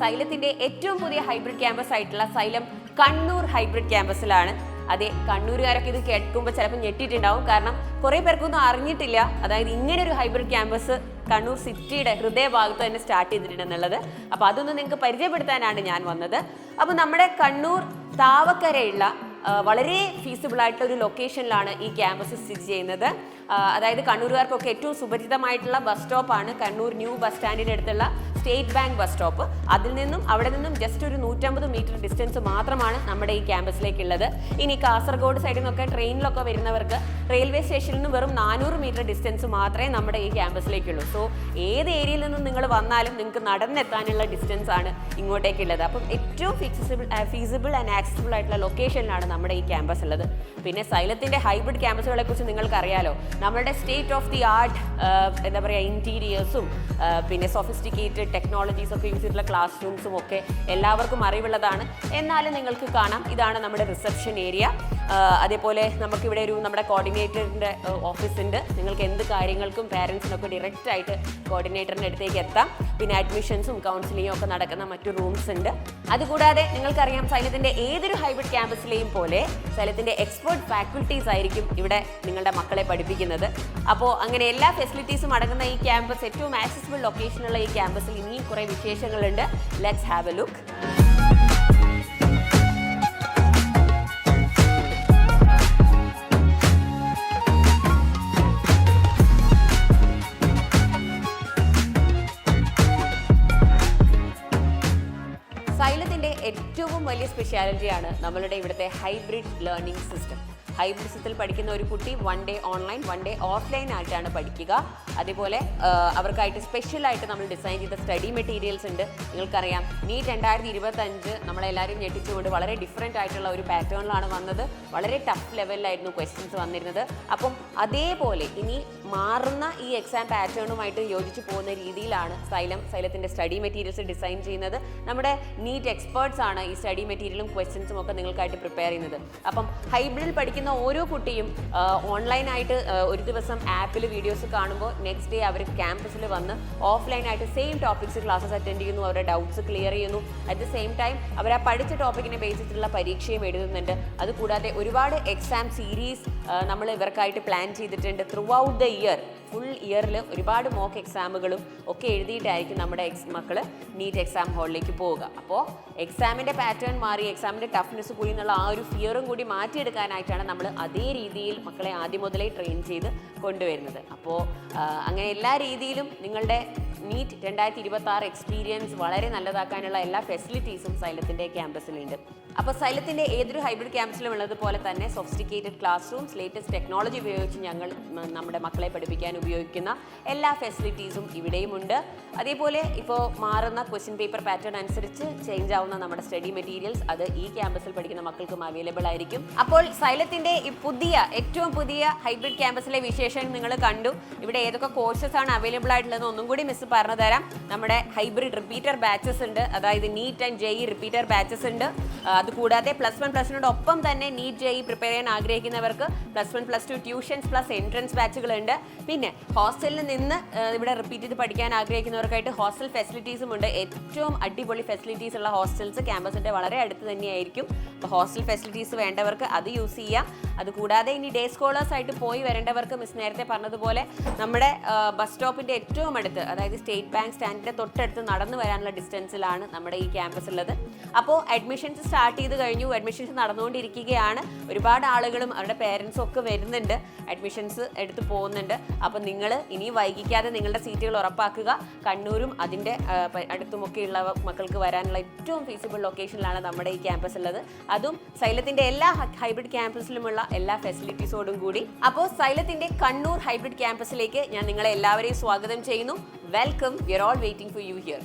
സൈലത്തിന്റെ ഏറ്റവും പുതിയ hybrid campus ആയിട്ടുള്ള സൈലം കണ്ണൂർ ഹൈബ്രിഡ് ക്യാമ്പസിലാണ്. അതെ, കണ്ണൂരുകാരൊക്കെ ഇത് കേൾക്കുമ്പോൾ ചിലപ്പോൾ ഞെട്ടിയിട്ടുണ്ടാവും. കാരണം കുറേ പേർക്കൊന്നും അറിഞ്ഞിട്ടില്ല, അതായത് ഇങ്ങനെ ഒരു ഹൈബ്രിഡ് ക്യാമ്പസ് കണ്ണൂർ സിറ്റിയുടെ ഹൃദയഭാഗത്ത് തന്നെ സ്റ്റാർട്ട് ചെയ്തിട്ടുണ്ടെന്നുള്ളത്. അപ്പോൾ അതൊന്ന് നിങ്ങൾക്ക് പരിചയപ്പെടുത്താനാണ് ഞാൻ വന്നത്. അപ്പോൾ നമ്മുടെ കണ്ണൂർ താവക്കരയുള്ള വളരെ ഫീസിബിൾ ആയിട്ടുള്ള ഒരു ലൊക്കേഷനിലാണ് ഈ ക്യാമ്പസ് സ്ഥിതി ചെയ്യുന്നത്. അതായത് കണ്ണൂരുകാർക്കൊക്കെ ഏറ്റവും സുപരിചിതമായിട്ടുള്ള ബസ് സ്റ്റോപ്പാണ് കണ്ണൂർ ന്യൂ ബസ് സ്റ്റാൻഡിൻ്റെ അടുത്തുള്ള സ്റ്റേറ്റ് ബാങ്ക് ബസ് സ്റ്റോപ്പ്. അവിടെ നിന്നും ജസ്റ്റ് ഒരു 150 മീറ്റർ ഡിസ്റ്റൻസ് മാത്രമാണ് നമ്മുടെ ഈ ക്യാമ്പസിലേക്കുള്ളത്. ഇനി കാസർഗോഡ് സൈഡിൽ നിന്നൊക്കെ ട്രെയിനിലൊക്കെ വരുന്നവർക്ക് റെയിൽവേ സ്റ്റേഷനിൽ നിന്ന് വെറും 400 മീറ്റർ ഡിസ്റ്റൻസ് മാത്രമേ നമ്മുടെ ഈ ക്യാമ്പസിലേക്കുള്ളൂ. സോ ഏത് ഏരിയയിൽ നിന്നും നിങ്ങൾ വന്നാലും നിങ്ങൾക്ക് നടന്നെത്താനുള്ള ഡിസ്റ്റൻസ് ആണ് ഇങ്ങോട്ടേക്കുള്ളത്. അപ്പം ഏറ്റവും ഫീസിബിൾ ആൻഡ് ആക്സസിബിൾ ആയിട്ടുള്ള ലൊക്കേഷനിലാണ് നമ്മുടെ ഈ ക്യാമ്പസ് ഉള്ളത്. പിന്നെ സൈലത്തിൻ്റെ ഹൈബ്രിഡ് ക്യാമ്പസുകളെ കുറിച്ച് നിങ്ങൾക്ക് അറിയാലോ. നമ്മുടെ സ്റ്റേറ്റ് ഓഫ് ദി ആർട്ട് എന്താ പറയുക, ഇൻറ്റീരിയേഴ്സും പിന്നെ സൊഫിസ്റ്റിക്കേറ്റഡ് ടെക്നോളജീസ് ഒക്കെ യൂസ് ചെയ്തിട്ടുള്ള ക്ലാസ് റൂംസും ഒക്കെ എല്ലാവർക്കും അറിവുള്ളതാണ്. എന്നാലും നിങ്ങൾക്ക് കാണാം, ഇതാണ് നമ്മുടെ റിസപ്ഷൻ ഏരിയ. അതേപോലെ നമുക്കിവിടെ നമ്മുടെ കോർഡിനേറ്ററിൻ്റെ ഓഫീസ് ഉണ്ട്. നിങ്ങൾക്ക് എന്ത് കാര്യങ്ങൾക്കും പാരൻസിനൊക്കെ ഡയറക്റ്റ് ആയിട്ട് കോർഡിനേറ്ററിൻ്റെ അടുത്തേക്ക് എത്താം. പിന്നെ അഡ്മിഷൻസും കൗൺസിലിങ്ങും ഒക്കെ നടക്കുന്ന മറ്റു റൂംസ് ഉണ്ട്. അതുകൂടാതെ നിങ്ങൾക്കറിയാം, സൈലത്തിൻ്റെ ഏതൊരു ഹൈബ്രിഡ് ക്യാമ്പസിലെയും പോലെ സൈലത്തിൻ്റെ എക്സ്പേർട്ട് ഫാക്കൽറ്റീസ് ആയിരിക്കും ഇവിടെ നിങ്ങളുടെ മക്കളെ പഠിപ്പിക്കുന്നത്. അപ്പോൾ അങ്ങനെ എല്ലാ ഫെസിലിറ്റീസും അടങ്ങുന്ന ഈ ക്യാമ്പസ്, ഏറ്റവും ആക്സസിബിൾ ലൊക്കേഷനുള്ള ഈ ക്യാമ്പസിൽ ഇനിയും കുറേ വിശേഷങ്ങളുണ്ട്. Let's have a look. സൈലത്തിൻ്റെ ഏറ്റവും വലിയ സ്പെഷ്യാലിറ്റിയാണ് നമ്മളുടെ ഇവിടുത്തെ ഹൈബ്രിഡ് ലേണിംഗ് സിസ്റ്റം. ഹൈബ്രിഡ് സിസ്റ്റത്തിൽ പഠിക്കുന്ന ഒരു കുട്ടി 1 ഡേ ഓൺലൈൻ 1 ഡേ ഓഫ്ലൈൻ ആയിട്ടാണ് പഠിക്കുക. അതേപോലെ അവർക്കായിട്ട് സ്പെഷ്യലായിട്ട് നമ്മൾ ഡിസൈൻ ചെയ്ത സ്റ്റഡി മെറ്റീരിയൽസ് ഉണ്ട്. നിങ്ങൾക്കറിയാം, നീറ്റ് 2025 നമ്മളെല്ലാവരും ഞെട്ടിച്ചുകൊണ്ട് വളരെ ഡിഫറെൻ്റ് ആയിട്ടുള്ള ഒരു പാറ്റേണിലാണ് വന്നത്. വളരെ ടഫ് ലെവലിലായിരുന്നു ക്വസ്റ്റ്യൻസ് വന്നിരുന്നത്. അപ്പം അതേപോലെ ഇനി മാറുന്ന ഈ എക്സാം പാറ്റേണുമായിട്ട് യോജിച്ച് പോകുന്ന രീതിയിലാണ് സൈലത്തിൻ്റെ സ്റ്റഡി മെറ്റീരിയൽസ് ഡിസൈൻ ചെയ്യുന്നത്. നമ്മുടെ നീറ്റ് എക്സ്പേർട്സ് ആണ് ഈ സ്റ്റഡി മെറ്റീരിയലും ക്വസ്റ്റ്യൻസും ഒക്കെ നിങ്ങൾക്കായിട്ട് പ്രിപ്പയർ ചെയ്യുന്നത്. അപ്പം ഹൈബ്രിഡിൽ പഠിക്കുന്ന ഓരോ കുട്ടിയും ഓൺലൈനായിട്ട് ഒരു ദിവസം ആപ്പിൽ വീഡിയോസ് കാണുമ്പോൾ നെക്സ്റ്റ് ഡേ അവർ ക്യാമ്പസിൽ വന്ന് ഓഫ്ലൈനായിട്ട് സെയിം ടോപ്പിക്സ് ക്ലാസ്സസ് അറ്റൻഡ് ചെയ്യുന്നു, അവരുടെ ഡൗട്ട്സ് ക്ലിയർ ചെയ്യുന്നു. അറ്റ് ദ സെയിം ടൈം അവർ ആ പഠിച്ച ടോപ്പിക്കിനെ ബേസ് ചെയ്തിട്ടുള്ള പരീക്ഷയും എഴുതുന്നുണ്ട്. അതുകൂടാതെ ഒരുപാട് എക്സാം സീരീസ് നമ്മൾ ഇവർക്കായിട്ട് പ്ലാൻ ചെയ്തിട്ടുണ്ട്. Through out the year, full ഇയറിൽ ഒരുപാട് മോക്ക് എക്സാമുകളും ഒക്കെ എഴുതിയിട്ടായിരിക്കും നമ്മുടെ മക്കൾ നീറ്റ് എക്സാം ഹാളിലേക്ക് പോവുക. അപ്പോൾ എക്സാമിൻ്റെ പാറ്റേൺ മാറി, എക്സാമിൻ്റെ ടഫ്നെസ് കൂടി എന്നുള്ള ആ ഒരു ഫിയറും കൂടി മാറ്റിയെടുക്കാനായിട്ടാണ് നമ്മൾ അതേ രീതിയിൽ മക്കളെ ആദ്യം മുതലേ ട്രെയിൻ ചെയ്ത് കൊണ്ടുവരുന്നത്. അപ്പോൾ അങ്ങനെ എല്ലാ രീതിയിലും നിങ്ങളുടെ നീറ്റ് 2026 എക്സ്പീരിയൻസ് വളരെ നല്ലതാക്കാനുള്ള എല്ലാ ഫെസിലിറ്റീസും സൈലത്തിൻ്റെ ക്യാമ്പസിലുണ്ട്. അപ്പോൾ സൈലത്തിൻ്റെ ഏതൊരു ഹൈബ്രിഡ് ക്യാമ്പസിലും ഉള്ളതുപോലെ തന്നെ sophisticated class rooms, latest technology ഉപയോഗിച്ച് ഞങ്ങൾ നമ്മുടെ മക്കളെ പഠിപ്പിക്കാൻ ഉപയോഗിക്കുന്ന എല്ലാ ഫെസിലിറ്റീസും ഇവിടെയുമുണ്ട്. അതേപോലെ ഇപ്പോൾ മാറുന്ന ക്വസ്റ്റ്യൻ പേപ്പർ പാറ്റേൺ അനുസരിച്ച് ചേഞ്ച് ആവുന്ന നമ്മുടെ സ്റ്റഡി മെറ്റീരിയൽസ് അത് ഈ ക്യാമ്പസിൽ പഠിക്കുന്ന മക്കൾക്കും അവൈലബിൾ ആയിരിക്കും. അപ്പോൾ സൈലത്തിൻ്റെ ഈ ഏറ്റവും പുതിയ ഹൈബ്രിഡ് ക്യാമ്പസിലെ വിശേഷം നിങ്ങൾ കണ്ടു. ഇവിടെ ഏതൊക്കെ കോഴ്സസ് ആണ് അവൈലബിൾ ആയിട്ടുള്ളതെന്ന് ഒന്നും കൂടി മിസ് പറഞ്ഞു തരാം. നമ്മുടെ ഹൈബ്രിഡ് റിപ്പീറ്റർ ബാച്ചസ് ഉണ്ട്, അതായത് neat and JEE repeater batches ഉണ്ട്. അതുകൂടാതെ +1 +2 തന്നെ നീറ്റ് JEE പ്രിപ്പയർ ചെയ്യാൻ ആഗ്രഹിക്കുന്നവർക്ക് +1 +2 ട്യൂഷൻസ് പ്ലസ് എൻട്രൻസ് ബാച്ചുകളുണ്ട്. പിന്നെ ഹോസ്റ്റലിൽ നിന്ന് ഇവിടെ റിപ്പീറ്റ് ചെയ്ത് പഠിക്കാൻ ആഗ്രഹിക്കുന്നവർക്കായിട്ട് ഹോസ്റ്റൽ ഫെസിലിറ്റീസും ഉണ്ട്. ഏറ്റവും അടിപൊളി ഫെസിലിറ്റീസ് ഉള്ള ഹോസ്റ്റൽസ് ക്യാമ്പസിൻ്റെ വളരെ അടുത്ത് തന്നെയായിരിക്കും. അപ്പോൾ ഹോസ്റ്റൽ ഫെസിലിറ്റീസ് വേണ്ടവർക്ക് അത് യൂസ് ചെയ്യാം. അതുകൂടാതെ ഇനി ഡേ സ്കോളേഴ്സ് ആയിട്ട് പോയി വരേണ്ടവർക്ക് മിസ് നേരത്തെ പറഞ്ഞതുപോലെ നമ്മുടെ ബസ് സ്റ്റോപ്പിൻ്റെ ഏറ്റവും അടുത്ത്, അതായത് സ്റ്റേറ്റ് ബാങ്ക് സ്റ്റാൻഡിൻ്റെ തൊട്ടടുത്ത് നടന്നു വരാനുള്ള ഡിസ്റ്റൻസിലാണ് നമ്മുടെ ഈ ക്യാമ്പസ് ഉള്ളത്. അപ്പോൾ അഡ്മിഷൻസ് സ്റ്റാർട്ട് ചെയ്ത് കഴിഞ്ഞു, അഡ്മിഷൻസ് നടന്നുകൊണ്ടിരിക്കുകയാണ്. ഒരുപാട് ആളുകളും അവരുടെ പേരൻസും ഒക്കെ വരുന്നുണ്ട്, അഡ്മിഷൻസ് എടുത്ത് പോകുന്നുണ്ട്. അപ്പോൾ നിങ്ങൾ ഇനി വൈകിക്കാതെ നിങ്ങളുടെ സീറ്റുകൾ ഉറപ്പാക്കുക. കണ്ണൂരും അതിൻ്റെ അടുത്തുമൊക്കെയുള്ള മക്കൾക്ക് വരാനുള്ള ഏറ്റവും ഫീസിബിൾ ലൊക്കേഷനിലാണ് നമ്മുടെ ഈ ക്യാമ്പസ് ഉള്ളത്. അതും സൈലത്തിൻ്റെ എല്ലാ ഹൈബ്രിഡ് ക്യാമ്പസിലുമുള്ള എല്ലാ ഫെസിലിറ്റീസോടും കൂടി. അപ്പോൾ സൈലത്തിൻ്റെ കണ്ണൂർ ഹൈബ്രിഡ് ക്യാമ്പസിലേക്ക് ഞാൻ നിങ്ങളെ എല്ലാവരെയും സ്വാഗതം ചെയ്യുന്നു. Welcome, we are all waiting for you here.